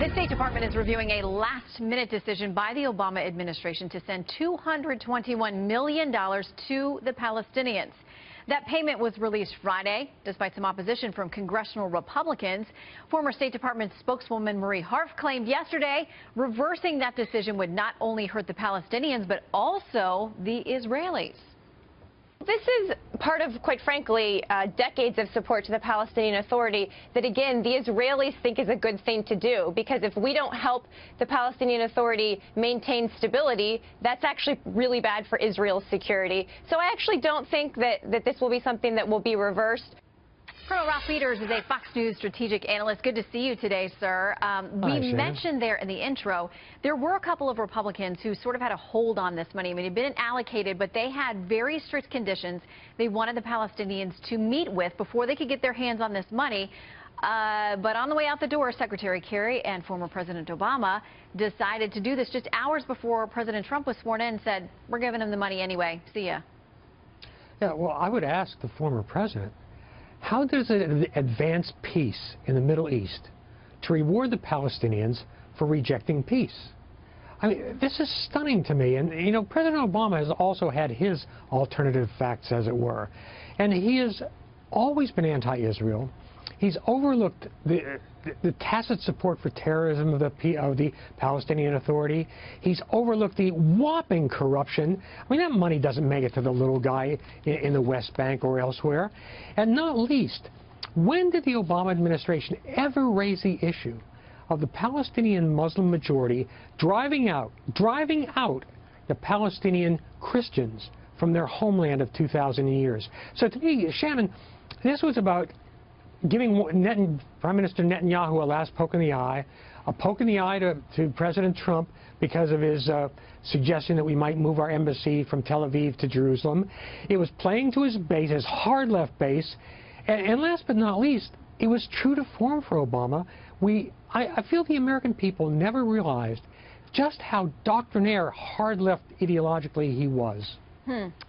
The State Department is reviewing a last-minute decision by the Obama administration to send $221 million to the Palestinians. That payment was released Friday, despite some opposition from congressional Republicans. Former State Department spokeswoman Marie Harf claimed yesterday reversing that decision would not only hurt the Palestinians, but also the Israelis. This is part of, quite frankly, decades of support to the Palestinian Authority that, again, the Israelis think is a good thing to do, because if we don't help the Palestinian Authority maintain stability, that's actually really bad for Israel's security. So I actually don't think that this will be something that will be reversed. Colonel Ralph Peters is a Fox News strategic analyst. Good to see you today, sir. We mentioned there in the intro, there were a couple of Republicans who sort of had a hold on this money. I mean, it had been allocated, but they had very strict conditions they wanted the Palestinians to meet with before they could get their hands on this money. But on the way out the door, Secretary Kerry and former President Obama decided to do this just hours before President Trump was sworn in and said, we're giving him the money anyway. See ya. Yeah, well, I would ask the former president, how does it advance peace in the Middle East to reward the Palestinians for rejecting peace? I mean, this is stunning to me. And, you know, President Obama has also had his alternative facts, as it were. And he has always been anti-Israel. He's overlooked the tacit support for terrorism of the Palestinian Authority. He's overlooked the whopping corruption. I mean, that money doesn't make it to the little guy in the West Bank or elsewhere. And not least, when did the Obama administration ever raise the issue of the Palestinian Muslim majority driving out the Palestinian Christians from their homeland of 2,000 years? So to me, Shannon, this was about giving Prime Minister Netanyahu a last poke in the eye, a poke in the eye to President Trump because of his suggestion that we might move our embassy from Tel Aviv to Jerusalem. It was playing to his base, his hard left base. And last but not least, it was true to form for Obama. I feel the American people never realized just how doctrinaire, hard left ideologically he was.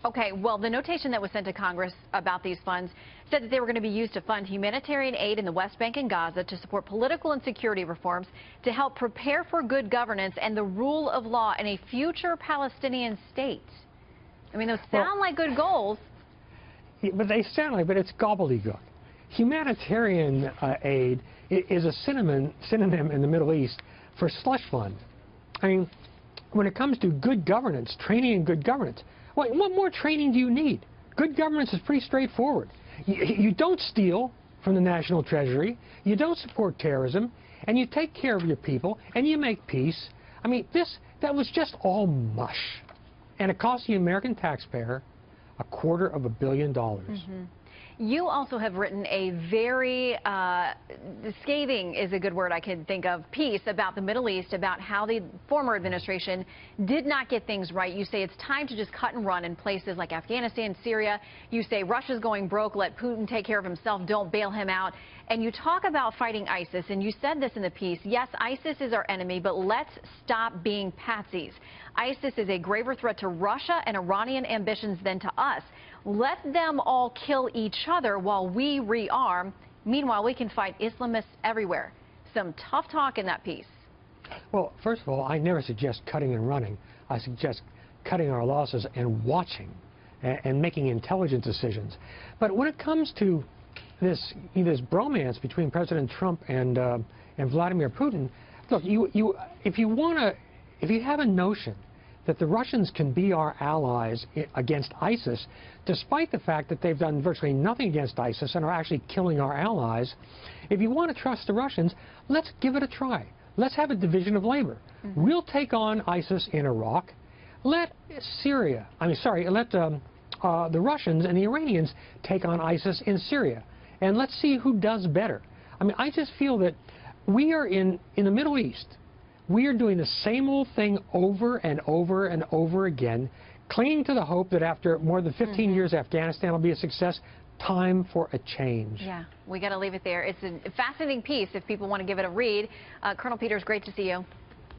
Okay, well, the notation that was sent to Congress about these funds said that they were going to be used to fund humanitarian aid in the West Bank and Gaza, to support political and security reforms, to help prepare for good governance and the rule of law in a future Palestinian state. I mean, those sound like good goals. Yeah, but they sound like, but it's gobbledygook. Humanitarian aid is a synonym in the Middle East for slush fund. I mean, when it comes to good governance, training in good governance, what more training do you need? Good governance is pretty straightforward. You don't steal from the national treasury, you don't support terrorism, and you take care of your people, and you make peace. I mean, that was just all mush. And it cost the American taxpayer $250 million. You also have written a very scathing is a good word I could think of, piece about the Middle East, about how the former administration did not get things right. You say it's time to just cut and run in places like Afghanistan, Syria. You say Russia's going broke, let Putin take care of himself, don't bail him out. And you talk about fighting ISIS, and you said this in the piece, yes, ISIS is our enemy, but let's stop being patsies. ISIS is a graver threat to Russia and Iranian ambitions than to us. Let them all kill each other while we rearm. Meanwhile, we can fight Islamists everywhere. Some tough talk in that piece. Well, first of all, I never suggest cutting and running. I suggest cutting our losses and watching and making intelligent decisions. But when it comes to this bromance between President Trump and Vladimir Putin, look, if you have a notion that the Russians can be our allies against ISIS, despite the fact that they've done virtually nothing against ISIS and are actually killing our allies, if you want to trust the Russians, let's give it a try. Let's have a division of labor. We'll take on ISIS in Iraq. Let the Russians and the Iranians take on ISIS in Syria. And let's see who does better. I mean, I just feel that we are in the Middle East. We are doing the same old thing over and over and over again, clinging to the hope that after more than 15 years, Afghanistan will be a success. Time for a change. Yeah, we got to leave it there. It's a fascinating piece if people want to give it a read. Colonel Peters, great to see you.